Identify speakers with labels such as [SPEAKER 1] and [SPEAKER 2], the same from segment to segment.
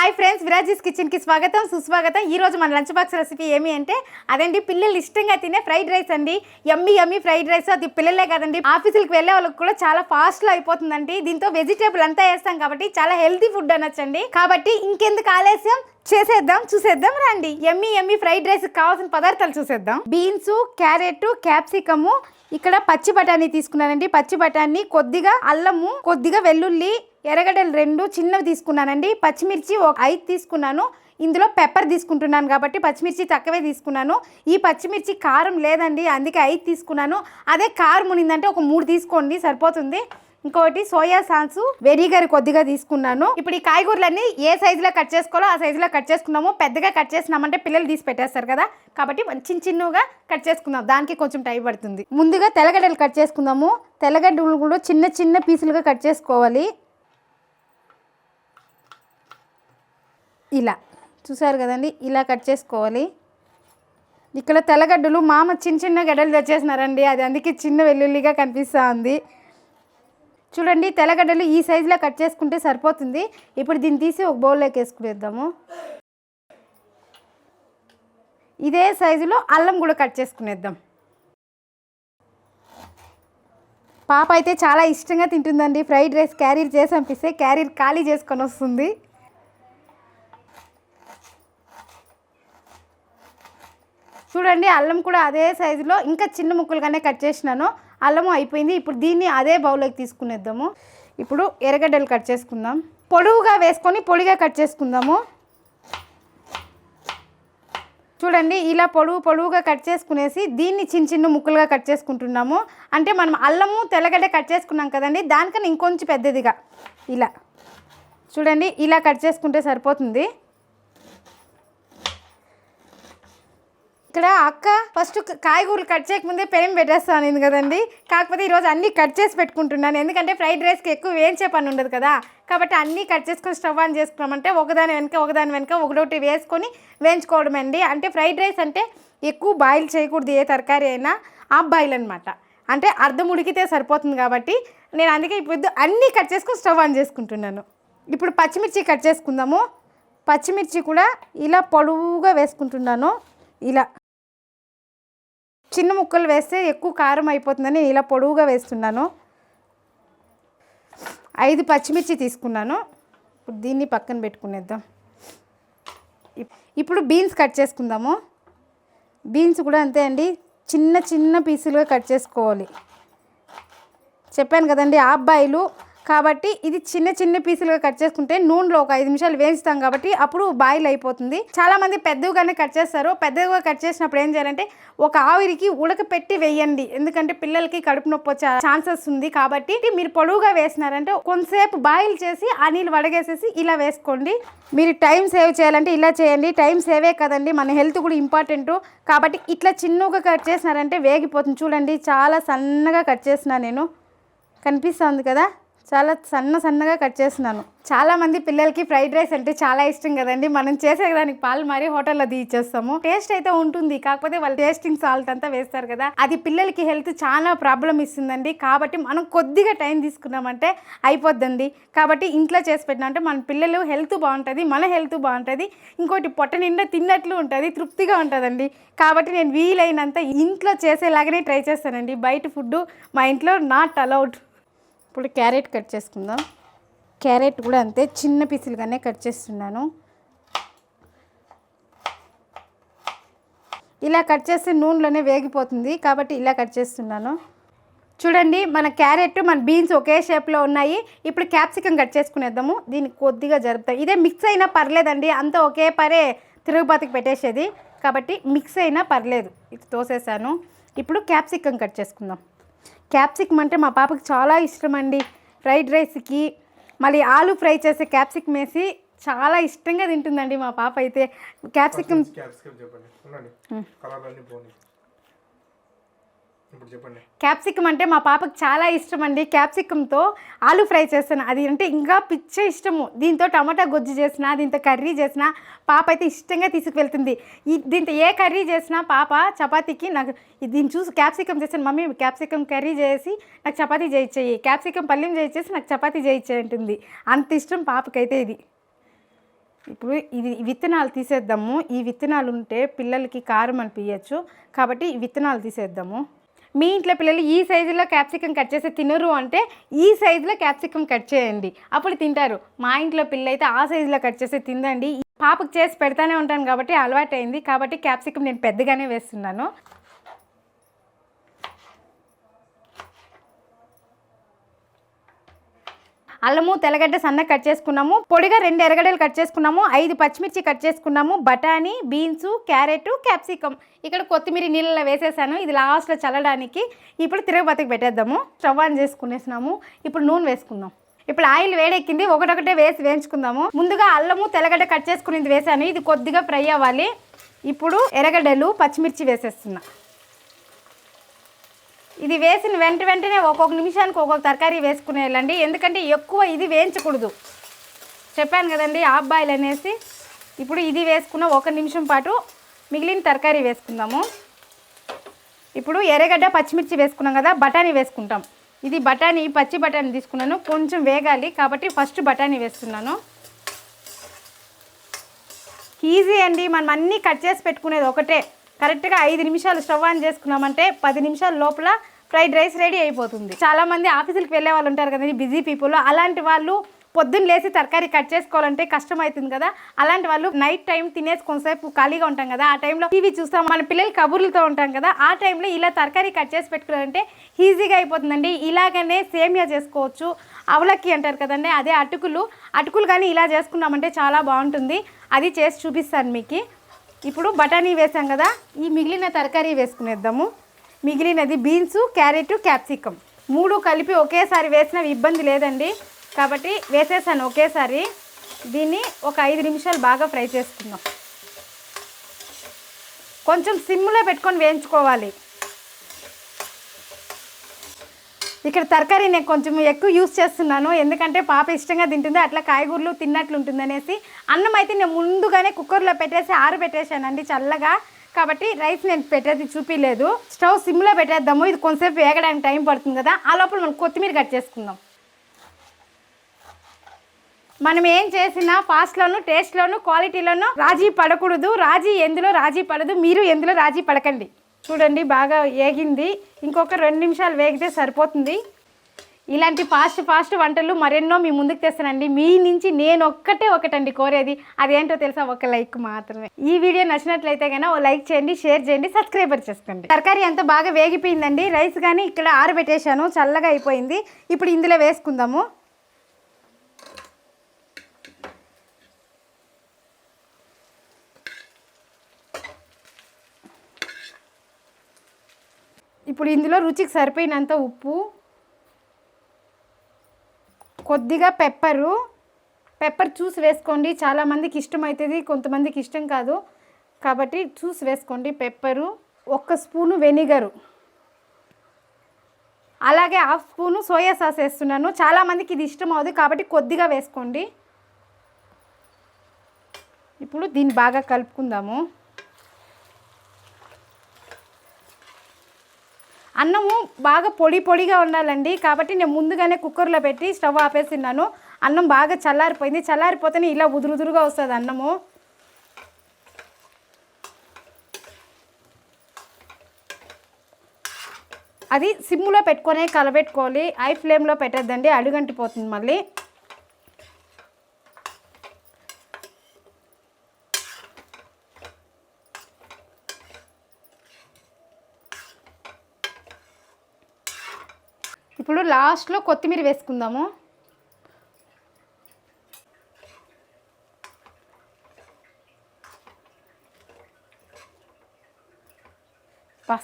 [SPEAKER 1] Hi friends, విరాజీస్ కిచెన్కి స్వాగతం సుస్వాగతం. ఈరోజు మన లంచ్ బాక్స్ రెసిపీ ఏమి అంటే అదండి, పిల్లలు ఇష్టంగా తినే ఫ్రైడ్ రైస్ అండి. యమ్మీ ఫ్రైడ్ రైస్. అది పిల్లలే కదండి, ఆఫీసులకు వెళ్ళే వాళ్ళకి కూడా చాలా ఫాస్ట్లో అయిపోతుందండి. దీంతో వెజిటేబుల్ అంతా వేస్తాం కాబట్టి చాలా హెల్తీ ఫుడ్ అనొచ్చండి. కాబట్టి ఇంకెందుకు ఆలస్యం, చూసేద్దాం రండి. యమ్మీ ఫ్రైడ్ రైస్ కావాల్సిన పదార్థాలు చూసేద్దాం. బీన్స్, క్యారెట్, క్యాప్సికము, ఇక్కడ పచ్చి బఠానీ తీసుకున్నానండి. పచ్చి బఠానీ, కొద్దిగా అల్లము, కొద్దిగా వెల్లుల్లి, ఎర్రగడ్డలు 2 చిన్నవి తీసుకున్నానండి. పచ్చిమిర్చి ఒక 5 తీసుకున్నాను. ఇందులో పెప్పర్ తీసుకుంటున్నాను కాబట్టి పచ్చిమిర్చి తక్కువే తీసుకున్నాను. ఈ పచ్చిమిర్చి కారం లేదండి, అందుకే 5 తీసుకున్నాను. అదే కారం ఉన్నిందంటే ఒక 3 తీసుకోండి, సరిపోతుంది. ఇంకోటి సోయా సాస్, వెనిగర్ కొద్దిగా తీసుకున్నాను. ఇప్పుడు ఈ కాయగూరలన్నీ ఏ సైజులో కట్ చేసుకోవాలో ఆ సైజులో కట్ చేసుకున్నాము. పెద్దగా కట్ చేసినామంటే పిల్లలు తీసి పెట్టేస్తారు కదా, కాబట్టి చిన్నగా కట్ చేసుకుందాం. దానికి కొంచెం టైం పడుతుంది. ముందుగా తెల్లగడ్డలు కట్ చేసుకుందాము. తెల్లగడ్డలు కూడా చిన్న పీసులుగా కట్ చేసుకోవాలి. ఇలా చూసారు కదండి, ఇలా కట్ చేసుకోవాలి. ఇక్కడ తెల్లగడ్డలు మామ చిన్న గడ్డలు తెచ్చేసినారండి, అది అందుకే చిన్న వెల్లుల్లిగా కనిపిస్తూ ఉంది. చూడండి, తెల్లగడ్డలు ఈ సైజులో కట్ చేసుకుంటే సరిపోతుంది. ఇప్పుడు దీన్ని తీసి ఒక బౌల్లోకి వేసుకునేద్దాము. ఇదే సైజులో అల్లం కూడా కట్ చేసుకునేద్దాం. పాప అయితే చాలా ఇష్టంగా తింటుందండి. ఫ్రైడ్ రైస్ క్యారీర్ చేసి పంపిస్తే క్యారీర్ ఖాళీ చేసుకొని వస్తుంది. చూడండి, అల్లం కూడా అదే సైజులో ఇంకా చిన్న ముక్కలుగానే కట్ చేసినాను. అల్లము అయిపోయింది. ఇప్పుడు దీన్ని అదే బౌల్లోకి తీసుకునేద్దాము. ఇప్పుడు ఎర్రగడ్డలు కట్ చేసుకుందాం. పొడవుగా వేసుకొని పొడిగా కట్ చేసుకుందాము. చూడండి, ఇలా పొడవుగా కట్ చేసుకునేసి దీన్ని చిన్న ముక్కలుగా కట్ చేసుకుంటున్నాము. అంటే మనం అల్లము తెల్లగడ్డ కట్ చేసుకున్నాం కదండి, దానికన్నా ఇంకొంచెం పెద్దదిగా ఇలా చూడండి, ఇలా కట్ చేసుకుంటే సరిపోతుంది. ఇక్కడ అక్క ఫస్ట్ కాయగూరలు కట్ చేయకముందే పెనం పెట్టేస్తాను కదండి. కాకపోతే ఈరోజు అన్నీ కట్ చేసి పెట్టుకుంటున్నాను, ఎందుకంటే ఫ్రైడ్ రైస్కి ఎక్కువ వేయించే పని ఉండదు కదా. కాబట్టి అన్నీ కట్ చేసుకొని స్టవ్ ఆన్ చేసుకున్నామంటే ఒకదాని వెనక ఒకటి వేసుకొని వేయించుకోవడం అండి. అంటే ఫ్రైడ్ రైస్ అంటే ఎక్కువ బాయిల్ చేయకూడదు, ఏ తరకారీ అయినా హాఫ్ బాయిల్ అనమాట. అంటే అర్ధం ఉడికితే సరిపోతుంది కాబట్టి నేను అందుకే ఇప్పుడు అన్నీ కట్ చేసుకొని స్టవ్ ఆన్ చేసుకుంటున్నాను. ఇప్పుడు పచ్చిమిర్చి కట్ చేసుకుందాము. పచ్చిమిర్చి కూడా ఇలా పొడవుగా వేసుకుంటున్నాను. ఇలా చిన్న ముక్కలు వేస్తే ఎక్కువ కారం అయిపోతుందని నేను ఇలా పొడవుగా వేస్తున్నాను. 5 పచ్చిమిర్చి తీసుకున్నాను. ఇప్పుడు దీన్ని పక్కన పెట్టుకునేద్దాం. ఇప్పుడు బీన్స్ కట్ చేసుకుందాము. బీన్స్ కూడా అంతే అండి, చిన్న పీసులుగా కట్ చేసుకోవాలి. చెప్పాను కదండి, హాఫ్ బాయిలు కాబట్టి ఇది చిన్న పీసులుగా కట్ చేసుకుంటే నూనెలో ఒక 5 నిమిషాలు వేయిస్తాం కాబట్టి అప్పుడు బాయిల్ అయిపోతుంది. చాలామంది పెద్దగానే కట్ చేస్తారు. పెద్దగా కట్ చేసినప్పుడు ఏం చేయాలంటే ఒక ఆవిరికి ఉడకపెట్టి వేయండి, ఎందుకంటే పిల్లలకి కడుపు నొప్పి వచ్చే ఛాన్సెస్ ఉంది. కాబట్టి మీరు పొడవుగా వేసినారంటే కొంతసేపు బాయిల్ చేసి ఆ నీళ్ళు వడగేసేసి ఇలా వేసుకోండి. మీరు టైం సేవ్ చేయాలంటే ఇలా చేయండి. టైం సేవే కదండి, మన హెల్త్ కూడా ఇంపార్టెంట్. కాబట్టి ఇట్లా చిన్నగా కట్ చేసినారంటే వేగిపోతుంది. చూడండి, చాలా సన్నగా కట్ చేసిన నేను, కనిపిస్తుంది కదా, చాలా సన్నగా కట్ చేస్తున్నాను. చాలామంది పిల్లలకి ఫ్రైడ్ రైస్ అంటే చాలా ఇష్టం కదండి. మనం చేసేదానికి పాలు మారి హోటల్లో తీసేస్తాము. టేస్ట్ అయితే ఉంటుంది, కాకపోతే వాళ్ళు టేస్టింగ్ సాల్ట్ అంతా వేస్తారు కదా, అది పిల్లలకి హెల్త్ చాలా ప్రాబ్లం ఇస్తుందండి. కాబట్టి మనం కొద్దిగా టైం తీసుకున్నామంటే అయిపోద్దండి. కాబట్టి ఇంట్లో చేసి పెట్టినంటే మన పిల్లలు హెల్త్ బాగుంటుంది, మన హెల్త్ బాగుంటుంది. ఇంకోటి పొట్ట నిండా తిన్నట్లు ఉంటుంది, తృప్తిగా ఉంటుందండి. కాబట్టి నేను వీలైనంత ఇంట్లో చేసేలాగానే ట్రై చేస్తానండి. బయట ఫుడ్ మా ఇంట్లో నాట్ అలౌడ్. ఇప్పుడు క్యారెట్ కట్ చేసుకుందాం. క్యారెట్ కూడా అంతే చిన్న పీసులుగానే కట్ చేస్తున్నాను. ఇలా కట్ చేస్తే నూనెలోనే వేగిపోతుంది కాబట్టి ఇలా కట్ చేస్తున్నాను. చూడండి, మన క్యారెట్ మన బీన్స్ ఒకే షేప్లో ఉన్నాయి. ఇప్పుడు క్యాప్సికం కట్ చేసుకునేద్దాము. దీన్ని కొద్దిగా జరుపుతాయి. ఇదే మిక్స్ అయినా పర్లేదండి, అంతా ఒకే పరే తిరుగుబాతికి పెట్టేసేది కాబట్టి మిక్స్ అయినా పర్లేదు. ఇది తోసేసాను. ఇప్పుడు క్యాప్సికం కట్ చేసుకుందాం. క్యాప్సికం అంటే మా పాపకి చాలా ఇష్టం అండి. ఫ్రైడ్ రైస్కి మళ్ళీ ఆలు ఫ్రై చేసే క్యాప్సికం వేసి చాలా ఇష్టంగా తింటుందండి మా పాప అయితే. క్యాప్సికం క్యాప్సికం అంటే మా పాపకి చాలా ఇష్టం అండి. క్యాప్సికంతో ఆలు ఫ్రై చేస్తాను, అది అంటే ఇంకా పిచ్చ ఇష్టము. దీంతో టమాటా గొజ్జు చేసినా, దీంతో కర్రీ చేసినా పాప అయితే ఇష్టంగా తీసుకువెళ్తుంది. దీంతో ఏ కర్రీ చేసినా పాప చపాతీకి నాకు దీన్ని చూసి క్యాప్సికం చేస్తాను, మమ్మీ క్యాప్సికం కర్రీ చేసి నాకు చపాతీ చేయించేయి, క్యాప్సికం పల్లెం చేయించేసి నాకు చపాతీ చేయించేయి అంటుంది. అంత ఇష్టం పాపకైతే ఇది. ఇప్పుడు ఇది విత్తనాలు తీసేద్దాము. ఈ విత్తనాలు ఉంటే పిల్లలకి కారం అనిపించచ్చు, కాబట్టి ఈ విత్తనాలు తీసేద్దాము. మీ ఇంట్లో పిల్లలు ఈ సైజులో క్యాప్సికమ్ కట్ చేసి తినరు అంటే ఈ సైజులో క్యాప్సికమ్ కట్ చేయండి, అప్పుడు తింటారు. మా ఇంట్లో పిల్ల అయితే ఆ సైజులో కట్ చేసి తిందండి. పాపకు చేసి పెడతానే ఉంటాను కాబట్టి అలవాటు అయింది. కాబట్టి క్యాప్సికమ్ నేను పెద్దగానే వేస్తున్నాను. అల్లము తెల్లగడ్డ సన్నగా కట్ చేసుకున్నాము. పొడిగా 2 ఎర్రగడ్డలు కట్ చేసుకున్నాము. 5 పచ్చిమిర్చి కట్ చేసుకున్నాము. బఠానీ, బీన్స్, క్యారెట్, క్యాప్సికమ్. ఇక్కడ కొత్తిమీర నీళ్ళలో వేసేసాను, ఇది లాస్ట్లో చల్లడానికి. ఇప్పుడు తిరగబతకి పెట్టేద్దాము. Stove on చేసుకునేసినాము. ఇప్పుడు నూనె వేసుకుందాం. ఇప్పుడు ఆయిల్ వేడెక్కింది, ఒకటొకటే వేసి వేయించుకుందాము. ముందుగా అల్లము తెల్లగడ్డ కట్ చేసుకునేది వేసాను, ఇది కొద్దిగా ఫ్రై అవ్వాలి. ఇప్పుడు ఎర్రగడ్డలు, పచ్చిమిర్చి వేసేస్తున్నా. ఇది వేసిన వెంటనే ఒక్కొక్క నిమిషానికి ఒక్కొక్క తరకారీ వేసుకునే వెళ్ళండి, ఎందుకంటే ఎక్కువ ఇది వేయించకూడదు. చెప్పాను కదండి హాఫ్ బాయిల్ అనేసి. ఇప్పుడు ఇది వేసుకున్న 1 నిమిషం పాటు మిగిలిన తరకారీ వేసుకుందాము. ఇప్పుడు ఎర్రగడ్డ, పచ్చిమిర్చి వేసుకున్నాం కదా, బఠానీ వేసుకుంటాం. ఇది బఠానీ, పచ్చి బఠానీ తీసుకున్నాను, కొంచెం వేగాలి కాబట్టి ఫస్ట్ బఠానీ వేస్తున్నాను. ఈజీ అండి, మనం అన్నీ కట్ చేసి పెట్టుకునేది ఒకటే. కరెక్ట్గా 5 నిమిషాలు స్టవ్ ఆన్ చేసుకున్నామంటే 10 నిమిషాల లోపల ఫ్రైడ్ రైస్ రెడీ అయిపోతుంది. చాలామంది ఆఫీసులకు వెళ్ళే వాళ్ళు ఉంటారు కదండి, బిజీ పీపుల్. అలాంటి వాళ్ళు పొద్దున్న లేసి తరకారీ కట్ చేసుకోవాలంటే కష్టం అవుతుంది కదా. అలాంటి వాళ్ళు నైట్ టైం తినేసి కొంతసేపు ఖాళీగా ఉంటాం కదా, ఆ టైంలో టీవీ చూస్తాం, మన పిల్లలు కబుర్లతో ఉంటాం కదా, ఆ టైంలో ఇలా తరకారీ కట్ చేసి పెట్టుకోవాలంటే ఈజీగా అయిపోతుందండి. ఇలాగనే సేమియా చేసుకోవచ్చు, అవలక్కి అంటారు కదండి, అదే అటుకులు కానీ ఇలా చేసుకున్నామంటే చాలా బాగుంటుంది. అది చేసి చూపిస్తాను మీకు. ఇప్పుడు బఠానీ వేసాం కదా, ఈ మిగిలిన తరకారీ వేసుకునేద్దాము. మిగిలినది బీన్స్, క్యారెట్, క్యాప్సికమ్ 3 కలిపి ఒకేసారి వేసిన ఇబ్బంది లేదండి, కాబట్టి వేసేసాను ఒకేసారి. దీన్ని ఒక 5 నిమిషాలు బాగా ఫ్రై చేసుకుందాం. కొంచెం సిమ్లో పెట్టుకొని వేయించుకోవాలి. ఇక్కడ తరకారీ నేను కొంచెం ఎక్కువ యూస్ చేస్తున్నాను, ఎందుకంటే పాప ఇష్టంగా తింటుంది, అట్లా కాయగూరలు తిన్నట్లు ఉంటుంది అనేసి. అన్నం అయితే నేను ముందుగానే కుక్కర్లో పెట్టేసి ఆరబెట్టేసానండి చల్లగా, కాబట్టి రైస్ నేను పెట్టేది చూపించలేదు. స్టవ్ సిమ్లో పెట్టేద్దాము, ఇది కొంతసేపు వేగడానికి టైం పడుతుంది కదా, ఆ లోపల మనం కొత్తిమీర కట్ చేసుకుందాం. మనం ఏం చేసినా ఫాస్ట్లోను, టేస్ట్లోను, క్వాలిటీలోను రాజీ పడకూడదు. ఎందులో రాజీ పడదు, మీరు ఎందులో రాజీ పడకండి. చూడండి బాగా వేగింది, ఇంకొక 2 నిమిషాలు వేగితే సరిపోతుంది. ఇలాంటి ఫాస్ట్ వంటలు మరెన్నో మీ ముందుకు తెస్తానండి. మీ నుంచి నేను ఒకటండి కోరేది, అదేంటో తెలుసా, ఒక లైక్ మాత్రమే. ఈ వీడియో నచ్చినట్లయితే కనుక ఓ లైక్ చేయండి, షేర్ చేయండి, సబ్స్క్రైబర్ చేసుకోండి. తరకారీ అంతా బాగా వేగిపోయిందండి. రైస్ కానీ ఇక్కడ ఆరబెట్టేశాను, చల్లగా అయిపోయింది. ఇప్పుడు ఇందులో వేసుకుందాము. ఇప్పుడు ఇందులో రుచికి సరిపోయినంత ఉప్పు, కొద్దిగా పెప్పర్ చూసి వేసుకోండి. చాలామందికి ఇష్టం అవుతుంది, కొంతమందికి ఇష్టం కాదు, కాబట్టి చూసి వేసుకోండి. పెప్పరు, 1 స్పూను వెనిగరు, అలాగే 1/2 స్పూను సోయా సాస్ వేస్తున్నాను. చాలామందికి ఇది ఇష్టం అవుతుంది కాబట్టి కొద్దిగా వేసుకోండి. ఇప్పుడు దీన్ని బాగా కలుపుకుందాము. అన్నము బాగా పొడిగా ఉండాలండి, కాబట్టి నేను ముందుగానే కుక్కర్లో పెట్టి స్టవ్ ఆపేసిన్నాను. అన్నం బాగా చల్లారిపోయింది, చల్లారిపోతేనే ఇలా ఉదురుగా వస్తుంది అన్నము. అది సిమ్లో పెట్టుకొని కలబెట్టుకోవాలి, హై ఫ్లేమ్లో పెట్టద్దండి, అడుగంటిపోతుంది మళ్ళీ. ఇప్పుడు లాస్ట్లో కొత్తిమీర వేసుకుందాము.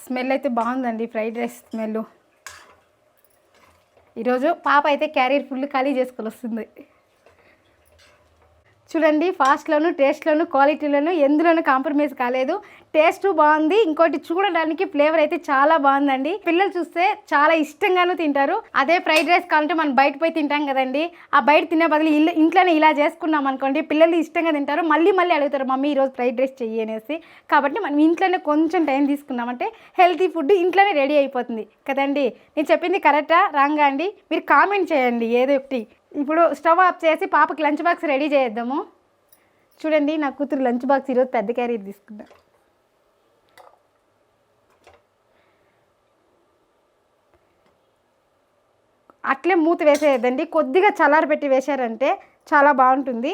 [SPEAKER 1] స్మెల్ అయితే బాగుందండి, ఫ్రైడ్ రైస్ స్మెల్. ఈరోజు పాప అయితే క్యారియర్ ఫుల్ ఖాళీ చేసుకొని వస్తుంది. చూడండి, ఫాస్ట్లోను, టేస్ట్లోను, క్వాలిటీలోను ఎందులోనూ కాంప్రమైజ్ కాలేదు. టేస్ట్ బాగుంది, ఇంకోటి చూడడానికి ఫ్లేవర్ అయితే చాలా బాగుందండి. పిల్లలు చూస్తే చాలా ఇష్టంగానూ తింటారు. అదే ఫ్రైడ్ రైస్ కావాలంటే మనం బయట పోయి తింటాం కదండి, ఆ బయట తినే బదులు ఇంట్లోనే ఇలా చేసుకున్నాం అనుకోండి, పిల్లలు ఇష్టంగా తింటారు, మళ్ళీ అడుగుతారు మమ్మీ ఈరోజు ఫ్రైడ్ రైస్ చెయ్యి అనేసి. కాబట్టి మనం ఇంట్లోనే కొంచెం టైం తీసుకున్నామంటే హెల్తీ ఫుడ్ ఇంట్లోనే రెడీ అయిపోతుంది కదండి. నేను చెప్పింది కరెక్టా రాంగా అండి? మీరు కామెంట్ చేయండి ఏదో ఒకటి. ఇప్పుడు స్టవ్ ఆఫ్ చేసి పాపకి లంచ్ బాక్స్ రెడీ చేద్దాము. చూడండి నా కూతురు లంచ్ బాక్స్ ఈరోజు పెద్ద క్యారీ తీసుకున్నా. అట్లే మూత వేసేయద్దండి, కొద్దిగా చల్లారబెట్టి వేశారంటే చాలా బాగుంటుంది.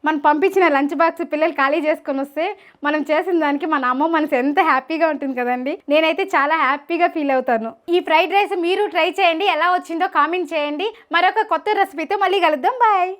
[SPEAKER 1] మనం పంపించిన లంచ్ బాక్స్ పిల్లలు ఖాళీ చేసుకొని వస్తే మనం చేసిన దానికి మన అమ్మ మనసు ఎంత హ్యాపీగా ఉంటుంది కదండి. నేనైతే చాలా హ్యాపీగా ఫీల్ అవుతాను. ఈ ఫ్రైడ్ రైస్ మీరు ట్రై చేయండి, ఎలా వచ్చిందో కామెంట్ చేయండి. మరొక కొత్త రెసిపీతో మళ్ళీ కలుద్దాం. బాయ్.